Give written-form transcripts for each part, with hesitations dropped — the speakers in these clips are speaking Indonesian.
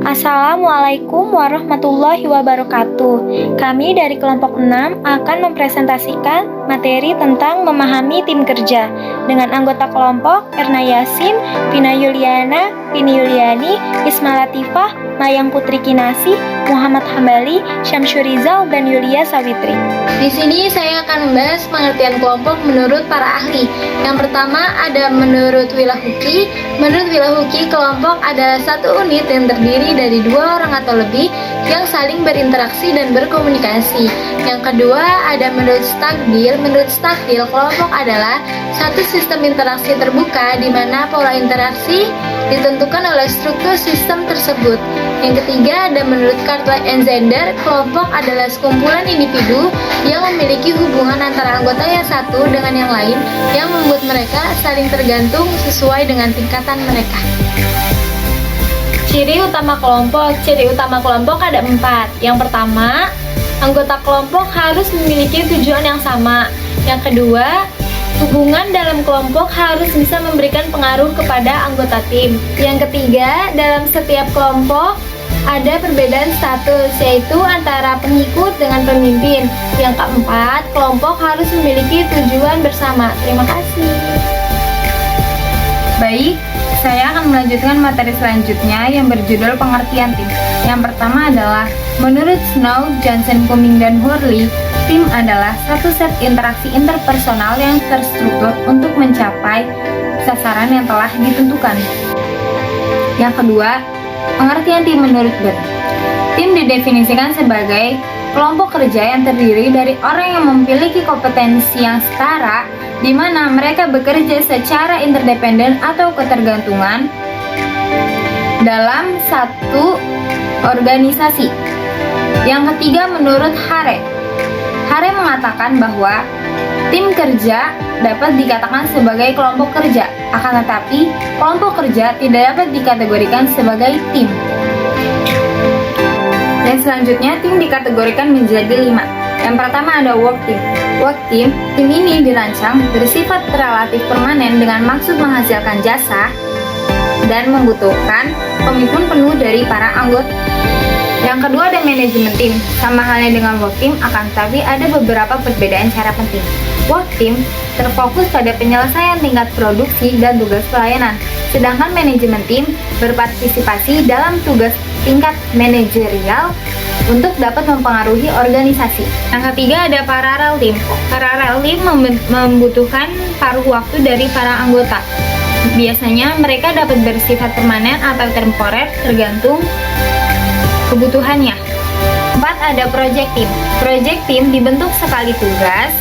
Assalamualaikum warahmatullahi wabarakatuh. Kami dari kelompok 6 akan mempresentasikan materi tentang memahami tim kerja dengan anggota kelompok Erna Yasin, Pina Yuliana, Pini Yuliani, Isma Latifah, Mayang Putri Kinasi, Muhammad Hambali, Syamsyurizal, dan Yulia Sawitri. Di sini saya akan membahas pengertian kelompok menurut para ahli. Yang pertama ada menurut Wilahuki. Menurut Wilahuki, kelompok adalah satu unit yang terdiri dari 2 orang atau lebih yang saling berinteraksi dan berkomunikasi. Yang kedua ada menurut Stockdale. Menurut Stockdale, kelompok adalah satu sistem interaksi terbuka di mana pola interaksi ditentukan oleh struktur sistem tersebut. Yang ketiga ada menurut Cartwright and Zander, kelompok adalah sekumpulan individu yang memiliki hubungan antara anggota yang satu dengan yang lain yang membuat mereka saling tergantung sesuai dengan tingkatan mereka. Ciri utama kelompok. Ciri utama kelompok ada 4. Yang pertama, anggota kelompok harus memiliki tujuan yang sama. Yang kedua, hubungan dalam kelompok harus bisa memberikan pengaruh kepada anggota tim. Yang ketiga, dalam setiap kelompok ada perbedaan status, yaitu antara pengikut dengan pemimpin. Yang keempat, kelompok harus memiliki tujuan bersama. Terima kasih. Baik, saya akan melanjutkan materi selanjutnya yang berjudul pengertian tim. Yang pertama adalah, menurut Snow, Johnson, Cumming, dan Hurley, tim adalah satu set interaksi interpersonal yang terstruktur untuk mencapai sasaran yang telah ditentukan. Yang kedua, pengertian tim menurut Bert. Tim didefinisikan sebagai kelompok kerja yang terdiri dari orang yang memiliki kompetensi yang setara, di mana mereka bekerja secara interdependen atau ketergantungan dalam satu organisasi. Yang ketiga, menurut Hare. Hare mengatakan bahwa tim kerja dapat dikatakan sebagai kelompok kerja, akan tetapi kelompok kerja tidak dapat dikategorikan sebagai tim. Dan selanjutnya, tim dikategorikan menjadi 5. Yang pertama ada work team. Work team ini dirancang bersifat relatif permanen dengan maksud menghasilkan jasa dan membutuhkan komitmen penuh dari para anggota. Yang kedua ada manajemen tim. Sama halnya dengan work team, akan tetapi ada beberapa perbedaan cara penting. Work team terfokus pada penyelesaian tingkat produksi dan tugas pelayanan, sedangkan manajemen tim berpartisipasi dalam tugas tingkat manajerial untuk dapat mempengaruhi organisasi. Yang ketiga ada parallel team. Parallel team membutuhkan paruh waktu dari para anggota. Biasanya mereka dapat bersifat permanen atau temporer tergantung kebutuhannya. 4 ada project team. Project team dibentuk sekali tugas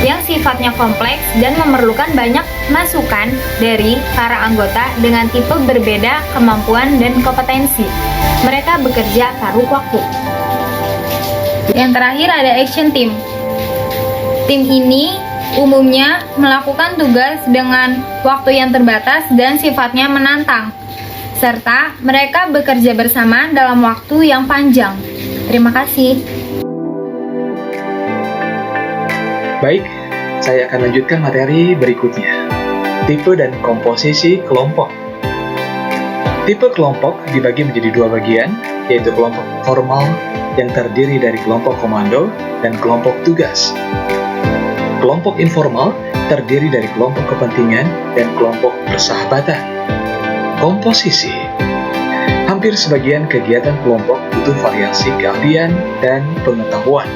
yang sifatnya kompleks dan memerlukan banyak masukan dari para anggota dengan tipe berbeda kemampuan dan kompetensi. Mereka bekerja paruh waktu. Yang terakhir ada action team. Tim ini umumnya melakukan tugas dengan waktu yang terbatas dan sifatnya menantang, serta mereka bekerja bersama dalam waktu yang panjang. Terima kasih. Baik, saya akan lanjutkan materi berikutnya. Tipe dan komposisi kelompok. Tipe kelompok dibagi menjadi 2 bagian, yaitu kelompok formal yang terdiri dari kelompok komando dan kelompok tugas. Kelompok informal terdiri dari kelompok kepentingan dan kelompok persahabatan. Komposisi. Hampir sebagian kegiatan kelompok butuh variasi keahlian dan pengetahuan.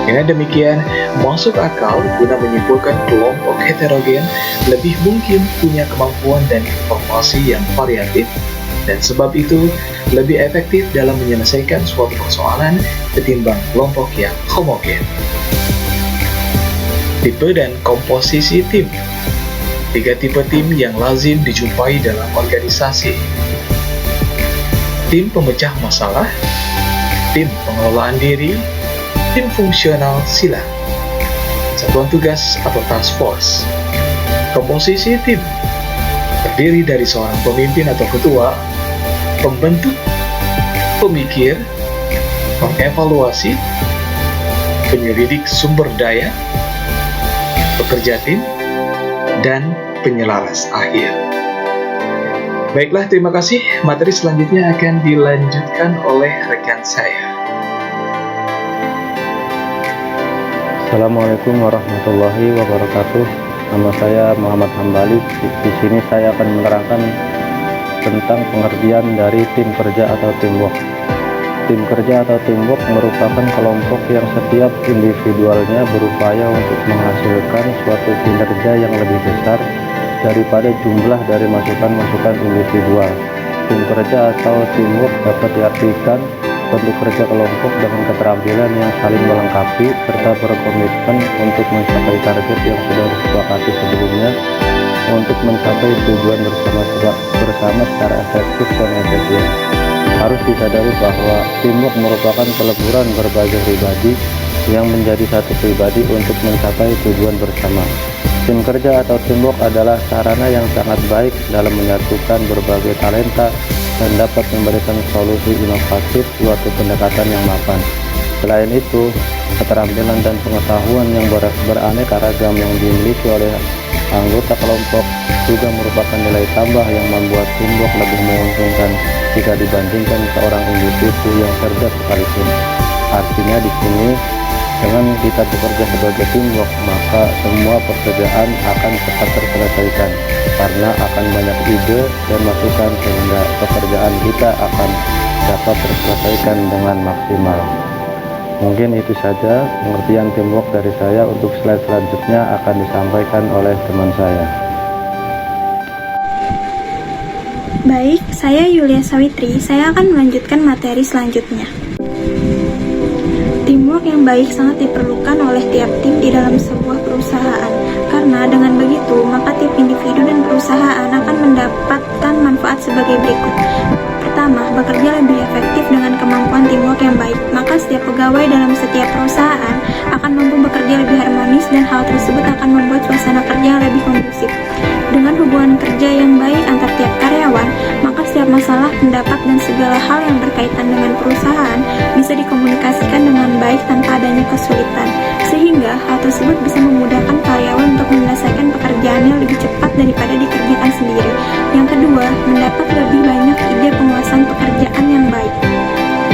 Dengan demikian, masuk akal guna menyimpulkan kelompok heterogen lebih mungkin punya kemampuan dan informasi yang variatif, dan sebab itu lebih efektif dalam menyelesaikan suatu persoalan ketimbang kelompok yang homogen. Tipe dan komposisi tim. 3 tipe tim yang lazim dijumpai dalam organisasi. Tim pemecah masalah, tim pengelolaan diri, tim fungsional sila, satuan tugas atau task force. Komposisi tim terdiri dari seorang pemimpin atau ketua, pembentuk, pemikir, pengevaluasi, penyelidik sumber daya, pekerja tim, dan penyelaras akhir. Baiklah, terima kasih. Materi selanjutnya akan dilanjutkan oleh rekan saya. Assalamualaikum warahmatullahi wabarakatuh. Nama saya Muhammad Hambali. Di sini saya akan menerangkan tentang pengertian dari tim kerja atau teamwork. Tim kerja atau teamwork merupakan kelompok yang setiap individualnya berupaya untuk menghasilkan suatu kinerja yang lebih besar daripada jumlah dari masukan-masukan individual. Tim kerja atau teamwork dapat diartikan bentuk kerja kelompok dengan keterampilan yang saling melengkapi serta berkomitmen untuk mencapai target yang sudah disepakati sebelumnya untuk mencapai tujuan bersama secara efektif dan efisien. Harus disadari bahwa teamwork merupakan peleburan berbagai pribadi yang menjadi satu pribadi untuk mencapai tujuan bersama. Tim kerja atau teamwork adalah sarana yang sangat baik dalam menyatukan berbagai talenta dan dapat memberikan solusi inovatif suatu pendekatan yang mapan. Selain itu, keterampilan dan pengetahuan yang beraneka ragam yang dimiliki oleh anggota kelompok juga merupakan nilai tambah yang membuat teamwork lebih menguntungkan jika dibandingkan seorang individu yang cerdas sekalipun. Artinya di sini, dengan kita bekerja sebagai teamwork, maka semua pekerjaan akan cepat terselesaikan karena akan banyak ide dan masukan sehingga pekerjaan kita akan dapat terselesaikan dengan maksimal. Mungkin itu saja pengertian teamwork dari saya. Untuk slide selanjutnya akan disampaikan oleh teman saya. Baik, saya Yulia Sawitri. Saya akan melanjutkan materi selanjutnya. Teamwork yang baik sangat diperlukan oleh tiap tim di dalam sebuah perusahaan. Karena dengan begitu, maka tiap individu dan perusahaan akan mendapatkan manfaat sebagai berikut. Pertama, bekerja lebih efektif dengan kemampuan teamwork yang baik. Maka setiap pegawai dalam setiap perusahaan akan mampu bekerja lebih harmonis dan hal tersebut akan membuat suasana kerja yang lebih kondusif. Dengan hubungan kerja yang baik antar tiap karyawan, maka setiap masalah, pendapat, dan segala hal yang berkaitan dengan perusahaan bisa dikomunikasikan dengan baik tanpa adanya kesulitan, sehingga hal tersebut bisa memudahkan karyawan untuk menyelesaikan pekerjaannya lebih cepat daripada dikerjakan sendiri. Yang kedua, mendapat lebih banyak ide penguasaan pekerjaan yang baik.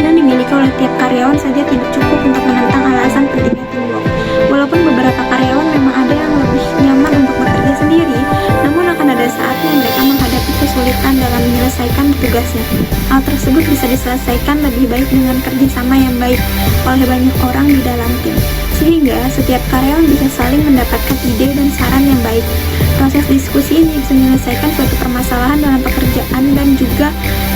Yang dimiliki oleh tiap karyawan saja tidak cukup untuk menentang alasan pentingnya teamwork. Walaupun beberapa karyawan memang ada yang lebih nyaman untuk bekerja sendiri, namun akan ada saatnya mereka menghadapi kesulitan dalam menyelesaikan tugasnya. Hal tersebut bisa diselesaikan lebih baik dengan kerjasama yang baik oleh banyak orang di dalam tim, sehingga setiap karyawan bisa saling mendapatkan ide dan saran yang baik. Proses diskusi ini bisa menyelesaikan suatu permasalahan dalam pekerjaan dan juga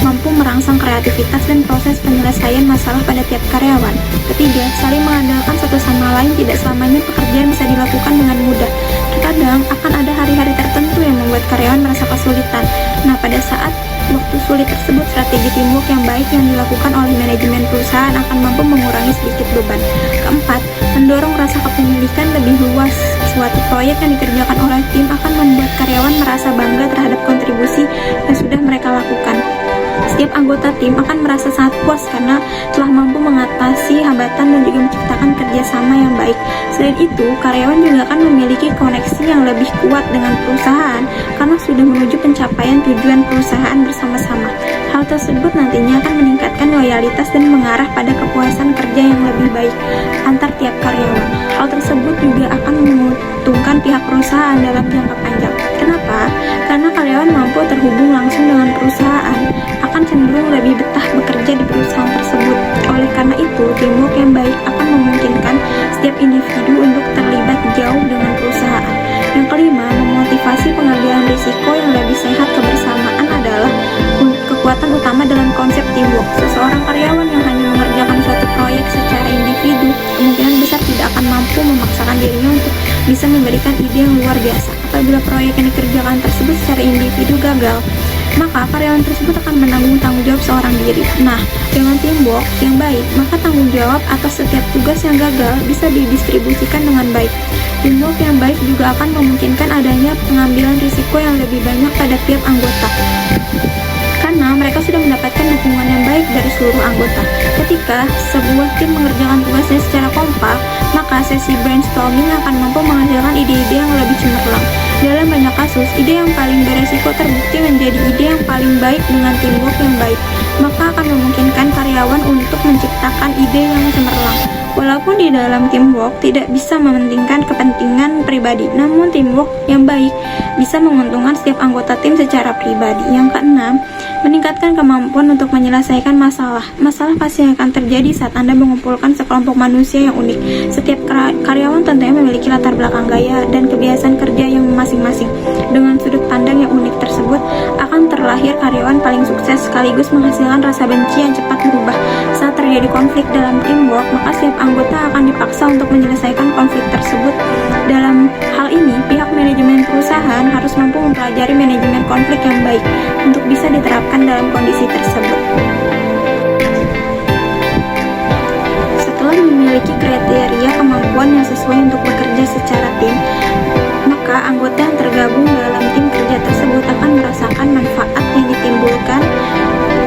mampu merangsang kreativitas dan proses penyelesaian masalah pada tiap karyawan. Ketiga, saling mengandalkan satu sama lain. Tidak selamanya pekerjaan bisa dilakukan dengan mudah. Terkadang akan ada hari-hari tertentu yang membuat karyawan merasa kesulitan. Nah, pada saat waktu sulit tersebut, strategi teamwork yang baik yang dilakukan oleh manajemen perusahaan akan mampu mengurangi sedikit beban. Keempat, mendorong rasa kepemilikan lebih luas. Suatu proyek yang dikerjakan oleh tim akan membuat karyawan merasa bangga terhadap kontribusi yang sudah mereka lakukan. Setiap anggota tim akan merasa sangat puas karena telah mampu mengatasi hambatan dan juga menciptakan kerjasama yang baik. Selain itu, karyawan juga akan memiliki koneksi yang lebih kuat dengan perusahaan karena sudah menuju pencapaian tujuan perusahaan bersama-sama. Hal tersebut nantinya akan meningkatkan loyalitas dan mengarah pada kepuasan kerja yang lebih baik antar tiap karyawan. Hal tersebut juga akan menguntungkan pihak perusahaan dalam jangka panjang. Kenapa? Karena karyawan mampu terhubung langsung dengan perusahaan, akan cenderung lebih betah bekerja di perusahaan tersebut. Oleh karena itu, teamwork yang baik akan memungkinkan setiap individu untuk terlibat jauh dengan perusahaan. Yang kelima, memotivasi pengambilan risiko yang lebih sehat. Kebersamaan adalah kekuatan utama dalam konsep teamwork. Seseorang karyawan yang hanya mengerjakan suatu proyek secara individu kemungkinan besar tidak akan mampu memaksakan dirinya untuk bisa memberikan ide yang luar biasa. Apabila proyek yang dikerjakan tersebut secara individu gagal, maka karyawan tersebut akan menanggung tanggung jawab seorang diri. Nah, dengan teamwork yang baik, maka tanggung jawab atas setiap tugas yang gagal bisa didistribusikan dengan baik. Teamwork yang baik juga akan memungkinkan adanya pengambilan risiko yang lebih banyak pada tiap anggota, karena mereka sudah mendapatkan dukungan yang baik dari seluruh anggota. Ketika sebuah tim mengerjakan tugasnya secara kompak, maka sesi brainstorming akan mampu menghasilkan ide-ide yang lebih cemerlang. Dalam banyak kasus, ide yang paling beresiko terbukti menjadi ide yang paling baik dengan teamwork yang baik, maka akan memungkinkan karyawan untuk menciptakan ide yang cemerlang. Walaupun di dalam teamwork tidak bisa mementingkan kepentingan pribadi, namun teamwork yang baik bisa menguntungkan setiap anggota tim secara pribadi. Yang keenam, meningkatkan kemampuan untuk menyelesaikan masalah. Masalah pasti akan terjadi saat Anda mengumpulkan sekelompok manusia yang unik. Setiap karyawan tentunya memiliki latar belakang gaya dan kebiasaan kerja yang masing-masing. Dengan sudut pandang yang unik tersebut, akan terlahir karyawan paling sukses sekaligus menghasilkan rasa benci yang cepat berubah. Saat terjadi konflik dalam teamwork, maka setiap anggota akan dipaksa untuk menyelesaikan konflik tersebut. Dalam hal ini, pihak manajemen perusahaan harus mampu mempelajari manajemen konflik yang baik untuk bisa diterapkan dalam kondisi tersebut. Setelah memiliki kriteria kemampuan yang sesuai untuk bekerja secara tim, maka anggota yang tergabung dalam tim kerja tersebut akan merasakan manfaat yang ditimbulkan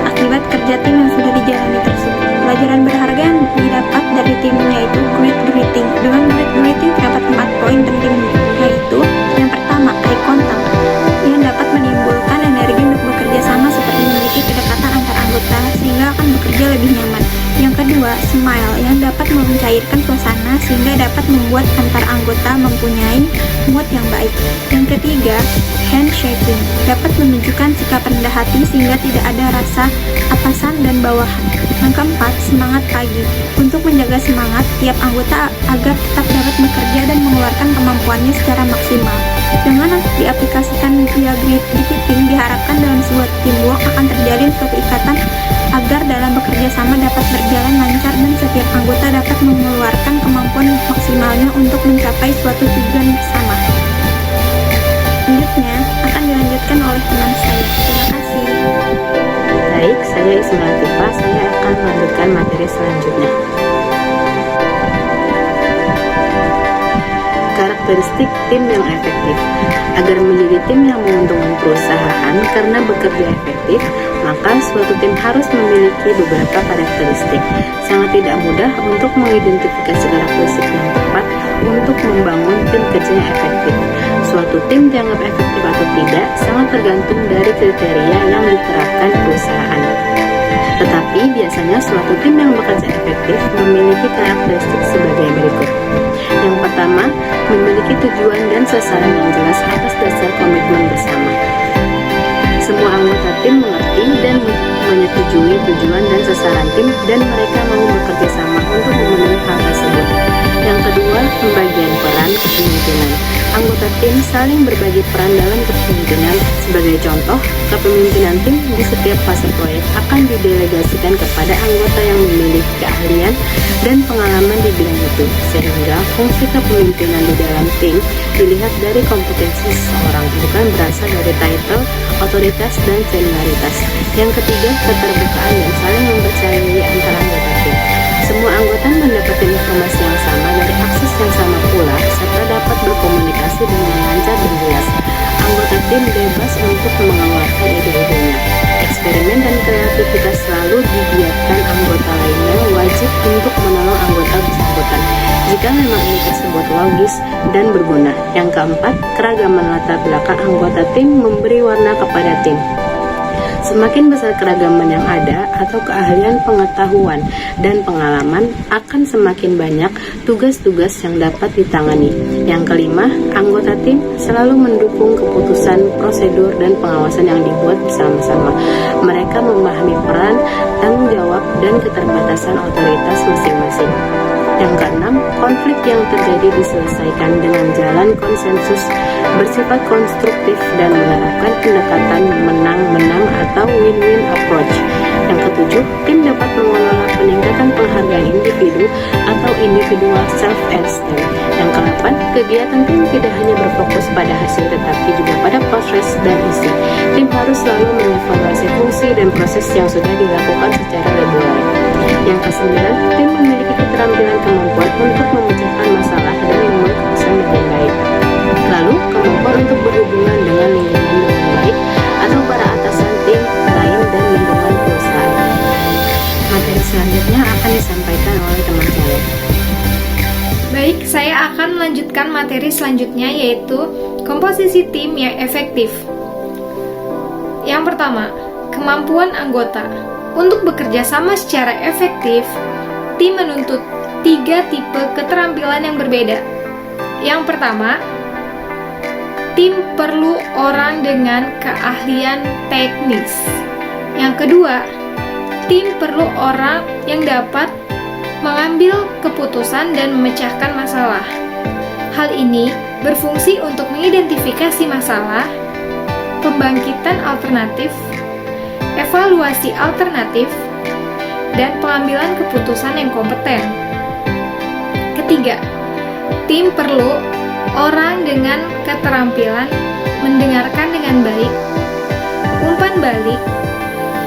akibat kerja tim yang sudah dijalani tersebut. Pelajaran berharga yang didapat dari timnya itu great greeting. Dengan great greeting terdapat 4 poin penting, yaitu yang pertama, eye contact, yang dapat menimbulkan energi untuk bekerja sama seperti memiliki kedekatan antar anggota sehingga akan bekerja lebih nyaman. Yang kedua, smile, yang dapat mencairkan suasana sehingga dapat membuat antar anggota mempunyai mood yang baik. Yang ketiga, handshaking, dapat menunjukkan sikap rendah hati sehingga tidak ada rasa atasan dan bawahan. Yang keempat, semangat pagi, untuk menjaga semangat tiap anggota agar tetap dapat bekerja dan mengeluarkan kemampuannya secara maksimal. Dengan diaplikasikan via greeting, diharapkan dalam sebuah teamwork akan terjalin suatu ikatan agar dalam bekerja sama dapat berjalan lancar dan setiap anggota dapat mengeluarkan kemampuan maksimalnya untuk mencapai suatu tujuan bersama. Selanjutnya akan dilanjutkan oleh teman saya. Terima kasih. Baik, saya Ismail Tifa, saya akan melanjutkan materi selanjutnya. Karakteristik tim yang efektif. Agar menjadi tim yang menguntungkan perusahaan karena bekerja efektif, maka suatu tim harus memiliki beberapa karakteristik. Sangat tidak mudah untuk mengidentifikasi karakteristik yang tepat untuk membangun tim kerja yang efektif. Suatu tim dianggap efektif atau tidak sangat tergantung dari kriteria yang diterapkan perusahaan. Tetapi biasanya suatu tim yang bekerja efektif memiliki karakteristik sebagai berikut. Yang pertama, memiliki tujuan dan sasaran yang jelas atas dasar komitmen bersama. Semua anggota tim mengerti dan menyetujui tujuan dan sasaran tim dan mereka mau bekerja sama untuk memenuhi hal tersebut. Yang kedua, pembagian peran kepemimpinan. Anggota tim saling berbagi peran dalam kepemimpinan. Sebagai contoh, kepemimpinan tim di setiap fase proyek akan didelegasikan kepada anggota yang memiliki keahlian dan pengalaman di bidang itu, sehingga fungsi kepemimpinan di dalam tim dilihat dari kompetensi seseorang, bukan berasal dari title, otoritas, dan senioritas. Yang ketiga, keterbukaan dan saling mempercayai antara anggota tim. Semua anggota mendapatkan informasi yang sama dari akses yang sama pula, serta dapat berkomunikasi dengan lancar dan jelas. Anggota tim bebas untuk mengeluarkan ide-idenya. Eksperimen dan kreativitas selalu dibiarkan anggota lainnya wajib untuk menolong anggota bersangkutan jika memang ini tersebut logis dan berguna. Yang keempat, keragaman latar belakang anggota tim memberi warna kepada tim. Semakin besar keragaman yang ada atau keahlian pengetahuan dan pengalaman, akan semakin banyak tugas-tugas yang dapat ditangani. Yang kelima, anggota tim selalu mendukung keputusan, prosedur, dan pengawasan yang dibuat bersama-sama. Mereka memahami peran, tanggung jawab, dan keterbatasan otoritas masing-masing. Yang keenam, konflik yang terjadi diselesaikan dengan jalan konsensus, bersifat konstruktif dan menerapkan pendekatan menang-menang atau win-win approach. Yang ketujuh, tim dapat mengelola peningkatan penghargaan individu atau individual self-esteem. Yang kedelapan, kegiatan tim tidak hanya berfokus pada hasil tetapi juga pada proses dan isi. Tim harus selalu mengevaluasi fungsi dan proses yang sudah dilakukan secara reguler. Yang kesembilan, tim memiliki keterampilan kemampuan untuk memecahkan masalah dan membuat keputusan dengan baik. Lalu, kemampuan untuk berhubungan dengan lingkungan dengan baik atau para atasan tim lain dan lingkungan perusahaan. Materi selanjutnya akan disampaikan oleh teman saya. Baik, Baik, saya akan melanjutkan materi selanjutnya, yaitu komposisi tim yang efektif. Yang pertama, kemampuan anggota. Untuk bekerja sama secara efektif, tim menuntut 3 tipe keterampilan yang berbeda. Yang pertama, tim perlu orang dengan keahlian teknis. Yang kedua, tim perlu orang yang dapat mengambil keputusan dan memecahkan masalah. Hal ini berfungsi untuk mengidentifikasi masalah, pembangkitan alternatif, evaluasi alternatif, dan pengambilan keputusan yang kompeten. Ketiga, tim perlu orang dengan keterampilan mendengarkan dengan baik, umpan balik,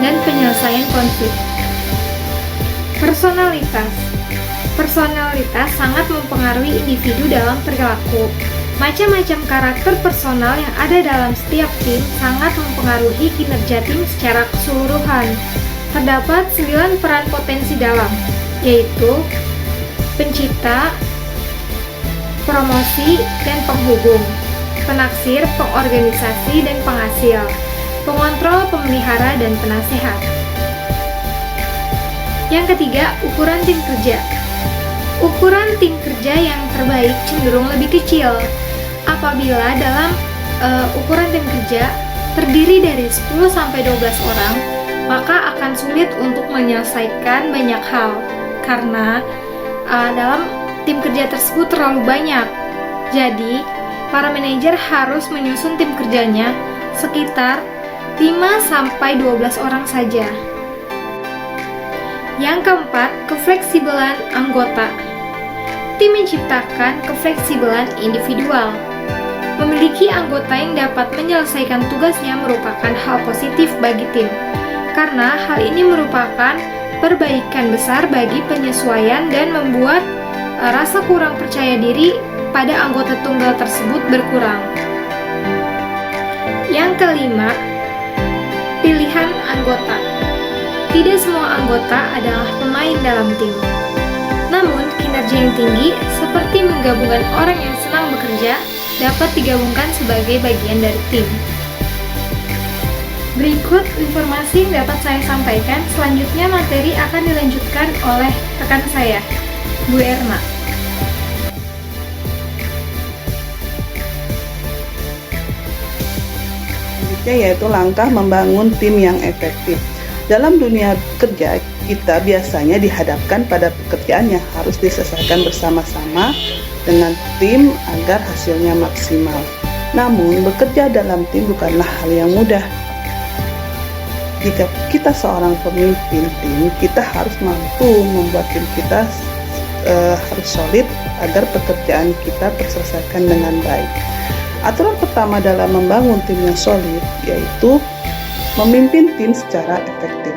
dan penyelesaian konflik. Personalitas sangat mempengaruhi individu dalam perilaku. Macam-macam karakter personal yang ada dalam setiap tim sangat mempengaruhi kinerja tim secara keseluruhan. Terdapat 9 peran potensi dalam, yaitu pencipta, promosi, dan penghubung, penaksir, pengorganisasi, dan penghasil, pengontrol, pemelihara, dan penasehat. Yang ketiga, ukuran tim kerja. Ukuran tim kerja yang terbaik cenderung lebih kecil. Apabila dalam ukuran tim kerja terdiri dari 10-12 orang, maka akan sulit untuk menyelesaikan banyak hal karena dalam tim kerja tersebut terlalu banyak. Jadi, para manajer harus menyusun tim kerjanya sekitar 5-12 orang saja. Yang keempat, kefleksibelan anggota. Tim menciptakan kefleksibelan individual. Memiliki anggota yang dapat menyelesaikan tugasnya merupakan hal positif bagi tim, karena hal ini merupakan perbaikan besar bagi penyesuaian dan membuat rasa kurang percaya diri pada anggota tunggal tersebut berkurang. Yang kelima, pilihan anggota. Tidak semua anggota adalah pemain dalam tim. Namun, kinerja yang tinggi seperti menggabungkan orang yang senang bekerja dapat digabungkan sebagai bagian dari tim. Berikut informasi yang dapat saya sampaikan. Selanjutnya materi akan dilanjutkan oleh rekan saya, Bu Erna. Selanjutnya yaitu langkah membangun tim yang efektif. Dalam dunia kerja, kita biasanya dihadapkan pada pekerjaan yang harus diselesaikan bersama-sama dengan tim agar hasilnya maksimal. Namun, bekerja dalam tim bukanlah hal yang mudah. Jika kita seorang pemimpin tim, kita harus mampu membuat tim kita harus solid agar pekerjaan kita terselesaikan dengan baik. Aturan pertama dalam membangun tim yang solid yaitu memimpin tim secara efektif.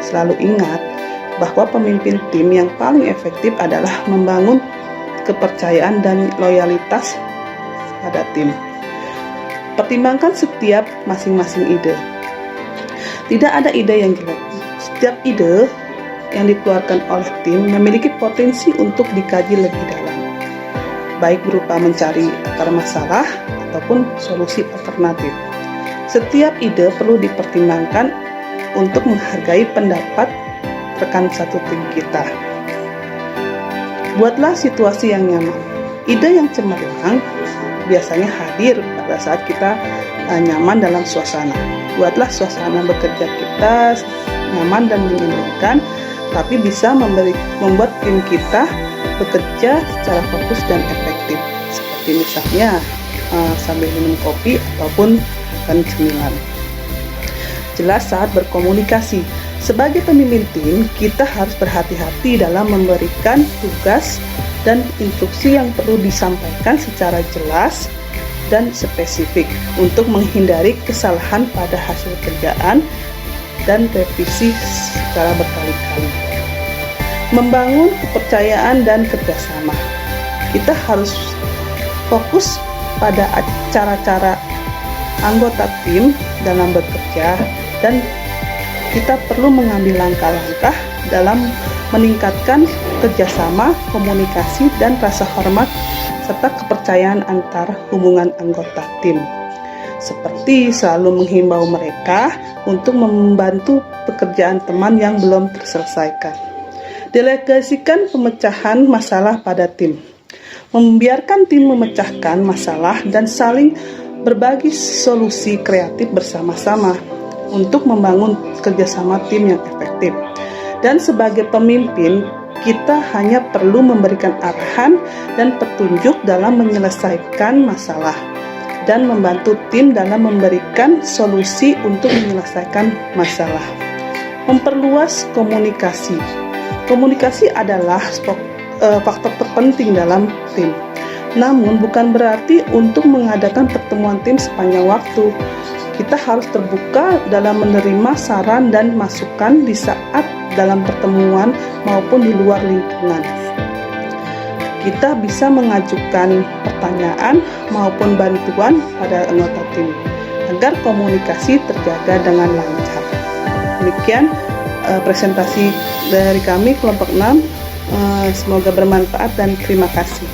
Selalu ingat bahwa pemimpin tim yang paling efektif adalah membangun kepercayaan dan loyalitas pada tim. Pertimbangkan setiap masing-masing ide. Tidak ada ide yang jelek. Setiap ide yang dikeluarkan oleh tim memiliki potensi untuk dikaji lebih dalam, baik berupa mencari akar masalah ataupun solusi alternatif. Setiap ide perlu dipertimbangkan untuk menghargai pendapat rekan satu tim kita. Buatlah situasi yang nyaman. Ide yang cemerlang biasanya hadir pada saat kita nyaman dalam suasana. Buatlah suasana bekerja kita nyaman dan menyenangkan, tapi bisa membuat tim kita bekerja secara fokus dan efektif. Seperti misalnya sambil minum kopi ataupun makan cemilan. Jelas saat berkomunikasi. Sebagai pemimpin tim, kita harus berhati-hati dalam memberikan tugas dan instruksi yang perlu disampaikan secara jelas dan spesifik untuk menghindari kesalahan pada hasil kerjaan dan revisi secara berkali-kali. Membangun kepercayaan dan kerjasama. Kita harus fokus pada cara-cara anggota tim dalam bekerja dan kita perlu mengambil langkah-langkah dalam meningkatkan kerjasama, komunikasi, dan rasa hormat serta kepercayaan antar hubungan anggota tim. Seperti selalu menghimbau mereka untuk membantu pekerjaan teman yang belum terselesaikan. Delegasikan pemecahan masalah pada tim. Membiarkan tim memecahkan masalah dan saling berbagi solusi kreatif bersama-sama untuk membangun kerjasama tim yang efektif. Dan sebagai pemimpin, kita hanya perlu memberikan arahan dan petunjuk dalam menyelesaikan masalah dan membantu tim dalam memberikan solusi untuk menyelesaikan masalah. Memperluas komunikasi. Komunikasi adalah faktor terpenting dalam tim. Namun bukan berarti untuk mengadakan pertemuan tim sepanjang waktu. Kita harus terbuka dalam menerima saran dan masukan di saat dalam pertemuan maupun di luar lingkungan. Kita bisa mengajukan pertanyaan maupun bantuan pada anggota tim agar komunikasi terjaga dengan lancar. Demikian presentasi dari kami kelompok 6. Semoga bermanfaat dan terima kasih.